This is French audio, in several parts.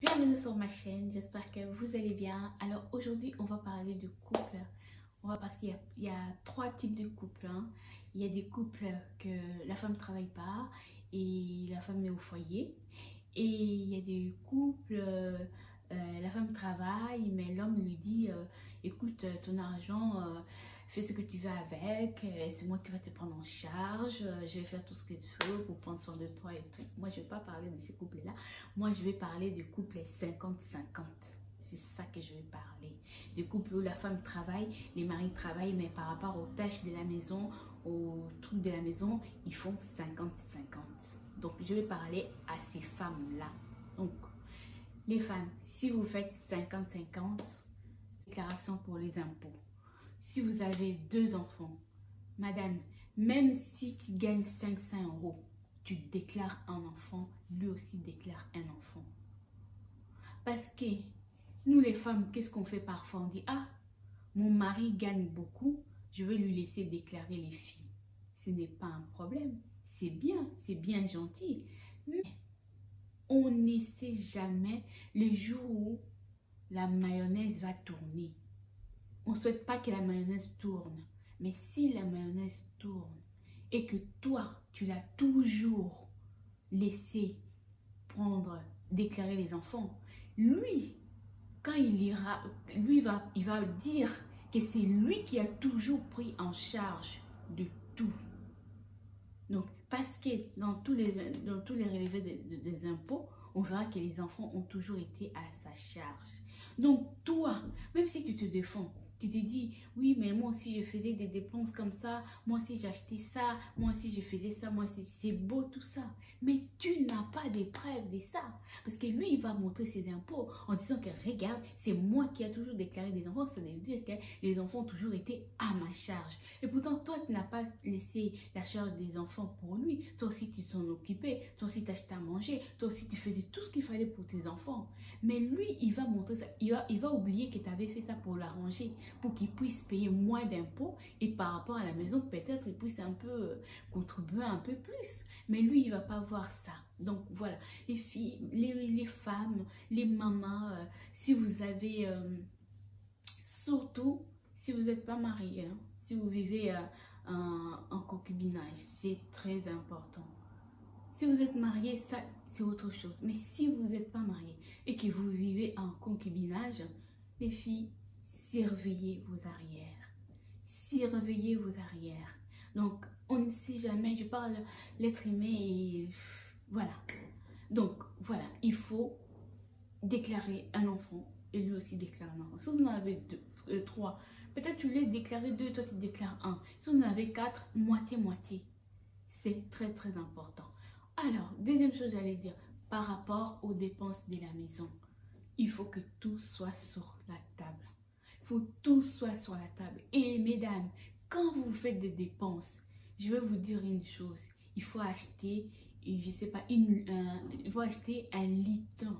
Bienvenue sur ma chaîne, j'espère que vous allez bien. Alors aujourd'hui on va parler de couple. Parce qu'il y a trois types de couples, hein. Il y a des couples que la femme ne travaille pas et la femme est au foyer. Et il y a des couples, la femme travaille mais l'homme lui dit écoute, ton argent, fais ce que tu veux avec, c'est moi qui vais te prendre en charge, je vais faire tout ce que tu veux pour prendre soin de toi et tout. Moi je ne vais pas parler de ces couples là. Moi je vais parler de couples 50-50. C'est ça que je vais parler. Des couples où la femme travaille, les maris travaillent, mais par rapport aux tâches de la maison, aux trucs de la maison, ils font 50-50. Donc, je vais parler à ces femmes-là. Donc, les femmes, si vous faites 50-50, déclaration pour les impôts. Si vous avez 2 enfants, madame, même si tu gagnes 500 euros, tu déclares un enfant, lui aussi déclare un enfant. Parce que nous les femmes, qu'est-ce qu'on fait parfois? On dit, ah, mon mari gagne beaucoup, je vais lui laisser déclarer les filles. Ce n'est pas un problème, c'est bien gentil. Mais on ne sait jamais le jour où la mayonnaise va tourner. On ne souhaite pas que la mayonnaise tourne. Mais si la mayonnaise tourne et que toi, tu l'as toujours laissé déclarer les enfants, lui, quand il ira, il va dire que c'est lui qui a toujours pris en charge de tout. Donc, parce que dans tous les relevés des impôts, on verra que les enfants ont toujours été à sa charge. Donc, toi, même si tu te défends, tu te dis, oui, mais moi aussi, je faisais des dépenses comme ça, moi aussi, j'achetais ça, moi aussi, je faisais ça, moi aussi, c'est beau tout ça. Mais tu n'as pas de preuves de ça. Parce que lui, il va montrer ses impôts en disant que, regarde, c'est moi qui ai toujours déclaré des enfants. Ça veut dire que les enfants ont toujours été à ma charge. Et pourtant, toi, tu n'as pas laissé la charge des enfants pour lui. Toi aussi, tu t'en occupais. Toi aussi, tu achetais à manger. Toi aussi, tu faisais tout ce qu'il fallait pour tes enfants. Mais lui, il va montrer ça. Il va oublier que tu avais fait ça pour l'arranger, pour qu'il puisse payer moins d'impôts. Et par rapport à la maison, peut-être il puisse un peu contribuer un peu plus. Mais lui, il ne va pas voir ça. Donc voilà, les filles, les femmes, les mamans, si vous avez, surtout si vous n'êtes pas marié, hein, si vous vivez en concubinage, c'est très important. Si vous êtes marié, ça c'est autre chose. Mais si vous n'êtes pas marié et que vous vivez en concubinage, les filles, surveillez vos arrières. Surveillez vos arrières. Donc, on ne sait jamais, je parle l'être aimé et voilà. Donc, voilà, il faut déclarer un enfant et lui aussi déclarer un enfant. Si vous en avez trois, peut-être tu l'as déclaré 2, toi tu déclares 1. Si vous en avez 4, moitié-moitié. C'est très très important. Alors, deuxième chose, j'allais dire, par rapport aux dépenses de la maison, il faut que tout soit sur la table. Il faut que tout soit sur la table. Et mesdames, quand vous faites des dépenses, je vais vous dire une chose. Il faut acheter, je sais pas, il faut acheter un lutin.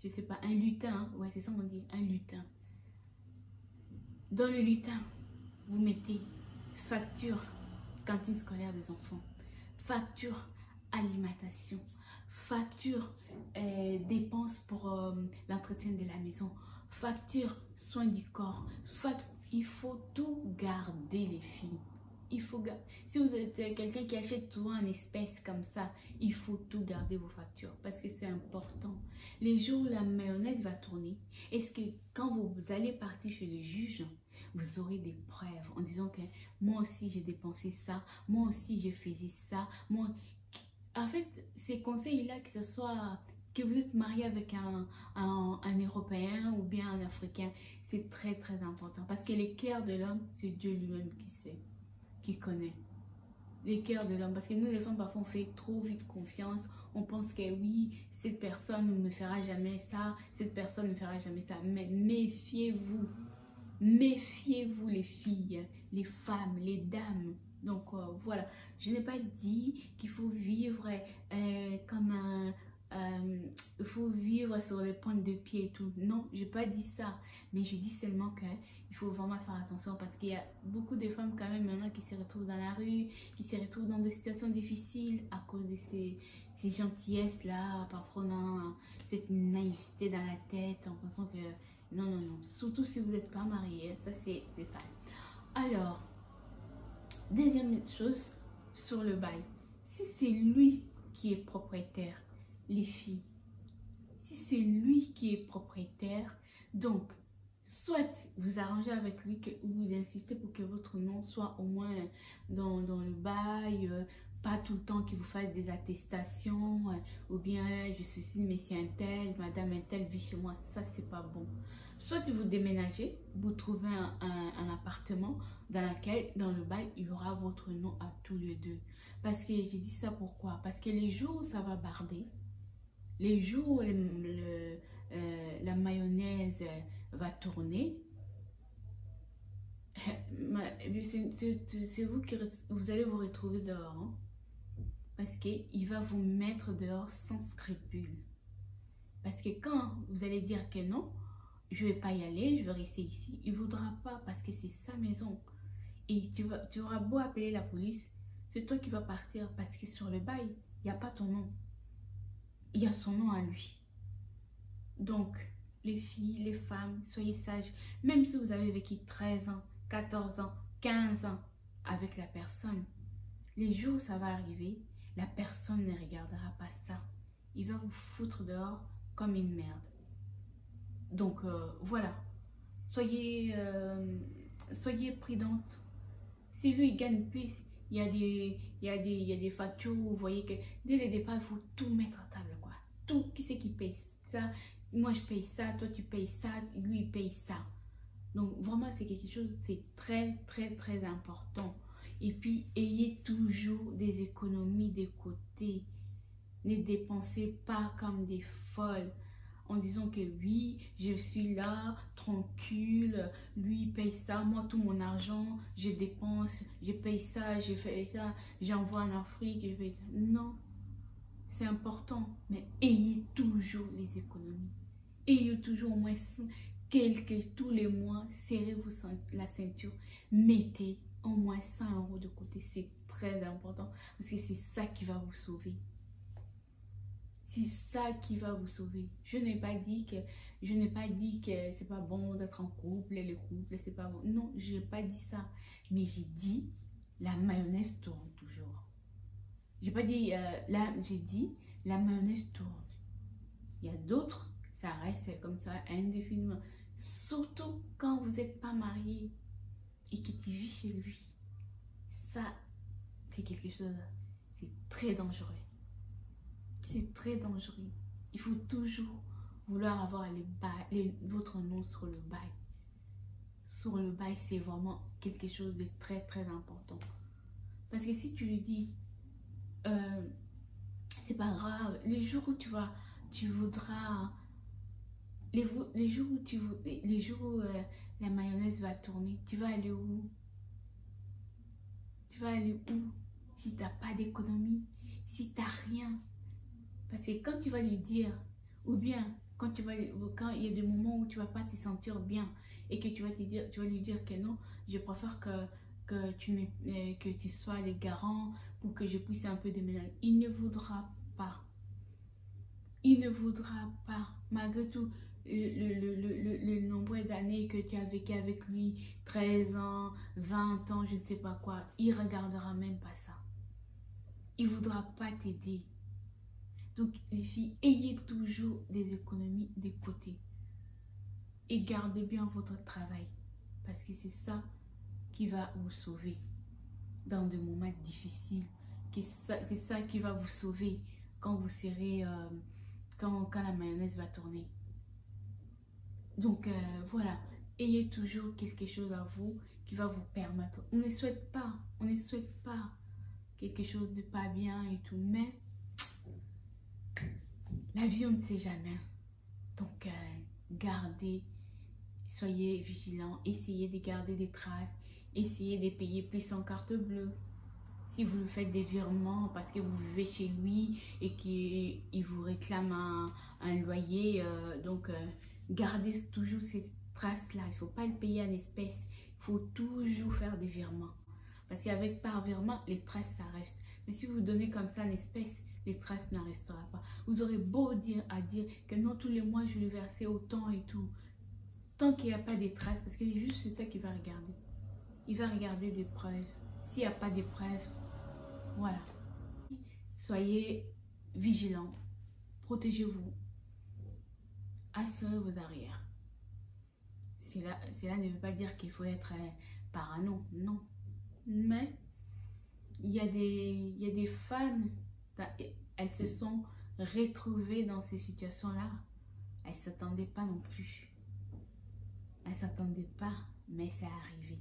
Je sais pas, un lutin. Hein? Ouais, c'est ça qu'on dit, un lutin. Dans le lutin, vous mettez facture cantine scolaire des enfants, facture alimentation, facture dépenses pour l'entretien de la maison, facture soins du corps. Il faut tout garder, les filles. Il faut garder. Si vous êtes quelqu'un qui achète tout en espèces comme ça, il faut tout garder vos factures parce que c'est important. Les jours où la mayonnaise va tourner, est-ce que quand vous allez partir chez le juge, vous aurez des preuves en disant que moi aussi j'ai dépensé ça, moi aussi je faisais ça. Moi... En fait, ces conseils-là, que ce soit que vous êtes marié avec un Européen ou bien un Africain, c'est très très important parce que les cœurs de l'homme, c'est Dieu lui-même qui sait, qui connaît. Les cœurs de l'homme, parce que nous les femmes parfois on fait trop vite confiance, on pense que oui, cette personne ne me fera jamais ça, cette personne ne fera jamais ça, mais méfiez-vous. Méfiez-vous les filles, les femmes, les dames. Donc voilà, je n'ai pas dit qu'il faut vivre comme il faut vivre sur les pointes de pied et tout. Non, je n'ai pas dit ça. Mais je dis seulement qu'il faut vraiment faire attention parce qu'il y a beaucoup de femmes quand même maintenant qui se retrouvent dans la rue, qui se retrouvent dans des situations difficiles à cause de ces gentillesses-là. Parfois, on a cette naïveté dans la tête en pensant que non, non, non. Surtout si vous n'êtes pas marié. Ça, c'est ça. Alors, deuxième chose sur le bail. Si c'est lui qui est propriétaire, les filles, si c'est lui qui est propriétaire, donc soit vous arrangez avec lui ou vous insistez pour que votre nom soit au moins dans le bail, pas tout le temps qu'il vous fasse des attestations, ou bien je suis monsieur un tel, madame un tel vit chez moi, ça c'est pas bon. Soit vous déménagez, vous trouvez un appartement dans le bail, il y aura votre nom à tous les deux. Parce que j'ai dit ça pourquoi? Parce que les jours où ça va barder, les jours où la mayonnaise va tourner, c'est vous qui vous allez vous retrouver dehors. Hein? Parce qu'il va vous mettre dehors sans scrupule. Parce que quand vous allez dire que non, je ne vais pas y aller, je vais rester ici, il ne voudra pas parce que c'est sa maison. Et tu auras beau appeler la police, c'est toi qui vas partir parce que sur le bail, il n'y a pas ton nom. Il y a son nom à lui. Donc, les filles, les femmes, soyez sages. Même si vous avez vécu 13 ans, 14 ans, 15 ans avec la personne, les jours où ça va arriver, la personne ne regardera pas ça. Il va vous foutre dehors comme une merde. Donc, voilà. Soyez prudente. Si lui, il gagne plus, il y a des factures où vous voyez que dès le départ, il faut tout mettre à table, quoi. Tout, qui c'est qui paye ça? Moi, je paye ça, toi, tu payes ça, lui, il paye ça. Donc, vraiment, c'est quelque chose, c'est très, très, très important. Et puis, ayez toujours des économies de côté. Ne dépensez pas comme des folles. En disant que oui, je suis là, tranquille, lui paye ça, moi tout mon argent, je dépense, je paye ça, je fais ça, j'envoie en Afrique, je paye ça. Non, c'est important, mais ayez toujours les économies. Ayez toujours au moins tous les mois, serrez-vous la ceinture, mettez au moins 100 € de côté, c'est très important parce que c'est ça qui va vous sauver. C'est ça qui va vous sauver. Je n'ai pas dit que c'est pas bon d'être en couple, le couple, c'est pas bon. Non, je n'ai pas dit ça. Mais j'ai dit, la mayonnaise tourne toujours. J'ai pas dit, là, j'ai dit, la mayonnaise tourne. Il y a d'autres, ça reste comme ça indéfiniment. Surtout quand vous n'êtes pas marié et que tu vis chez lui. Ça, c'est quelque chose, c'est très dangereux. C'est très dangereux. Il faut toujours vouloir avoir votre nom sur le bail. Sur le bail, c'est vraiment quelque chose de très très important. Parce que si tu lui dis, c'est pas grave, les jours où tu voudras, les jours où la mayonnaise va tourner, tu vas aller où? Tu vas aller où? Si tu n'as pas d'économie, si tu n'as rien. Parce que quand tu vas lui dire, ou bien quand il y a des moments où tu ne vas pas te sentir bien et que tu vas lui dire que non, je préfère que tu sois le garant pour que je puisse un peu déménager. Il ne voudra pas. Il ne voudra pas. Malgré tout, le nombre d'années que tu as vécu avec lui, 13 ans, 20 ans, je ne sais pas quoi, il ne regardera même pas ça. Il ne voudra pas t'aider. Donc, les filles, ayez toujours des économies de côté. Et gardez bien votre travail. Parce que c'est ça qui va vous sauver dans des moments difficiles. C'est ça qui va vous sauver quand vous serez, quand la mayonnaise va tourner. Donc, voilà. Ayez toujours quelque chose à vous qui va vous permettre. On ne souhaite pas quelque chose de pas bien et tout, mais la vie, on ne sait jamais. Donc, gardez, soyez vigilants, essayez de garder des traces, essayez de payer plus en carte bleue. si vous lui faites des virements parce que vous vivez chez lui et qu'il vous réclame un loyer, gardez toujours ces traces-là. Il ne faut pas le payer en espèces. Il faut toujours faire des virements. Parce qu'avec par virement, les traces, ça reste. Mais si vous donnez comme ça en espèces, les traces n'en resteront pas. Vous aurez beau dire que non, tous les mois, je vais verser autant et tout. Tant qu'il n'y a pas de traces, parce que juste c'est ça qu'il va regarder. Il va regarder des preuves. S'il n'y a pas de preuves, voilà. Soyez vigilants. Protégez-vous. Assurez vos arrières. Cela ne veut pas dire qu'il faut être parano, non. Mais il y a des femmes, elles se sont retrouvées dans ces situations-là. Elles ne s'attendaient pas non plus. Elles ne s'attendaient pas, mais c'est arrivé.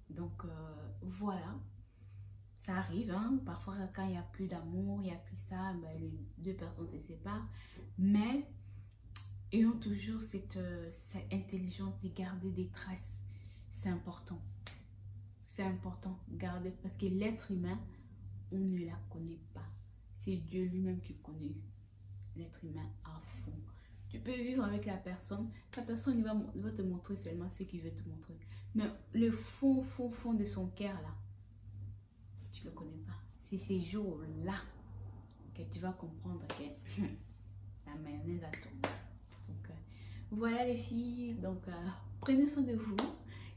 Donc voilà, ça arrive, hein? Parfois quand il n'y a plus d'amour, il n'y a plus ça, ben, les deux personnes se séparent. Mais ayons toujours cette intelligence de garder des traces. C'est important. C'est important, garder, parce que l'être humain, on ne la connaît pas. C'est Dieu lui-même qui connaît l'être humain à fond. Tu peux vivre avec la personne il va te montrer seulement ce qu'il veut te montrer. Mais le fond de son cœur là, tu ne le connais pas. C'est ces jours-là que tu vas comprendre que la mayonnaise a tombé. Donc voilà les filles, donc prenez soin de vous.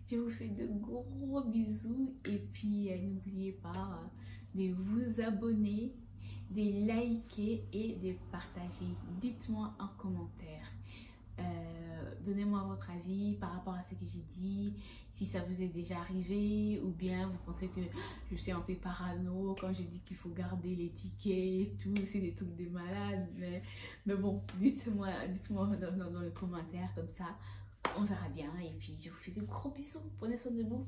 Je vous fais de gros bisous et puis n'oubliez pas de vous abonner, de liker et de partager. Dites-moi en commentaire. Donnez-moi votre avis par rapport à ce que j'ai dit, si ça vous est déjà arrivé ou bien vous pensez que je suis un peu parano quand je dis qu'il faut garder les tickets et tout, c'est des trucs de malade, mais bon, dites-moi dans les commentaires, comme ça on verra bien. Et puis je vous fais de gros bisous, prenez soin de vous.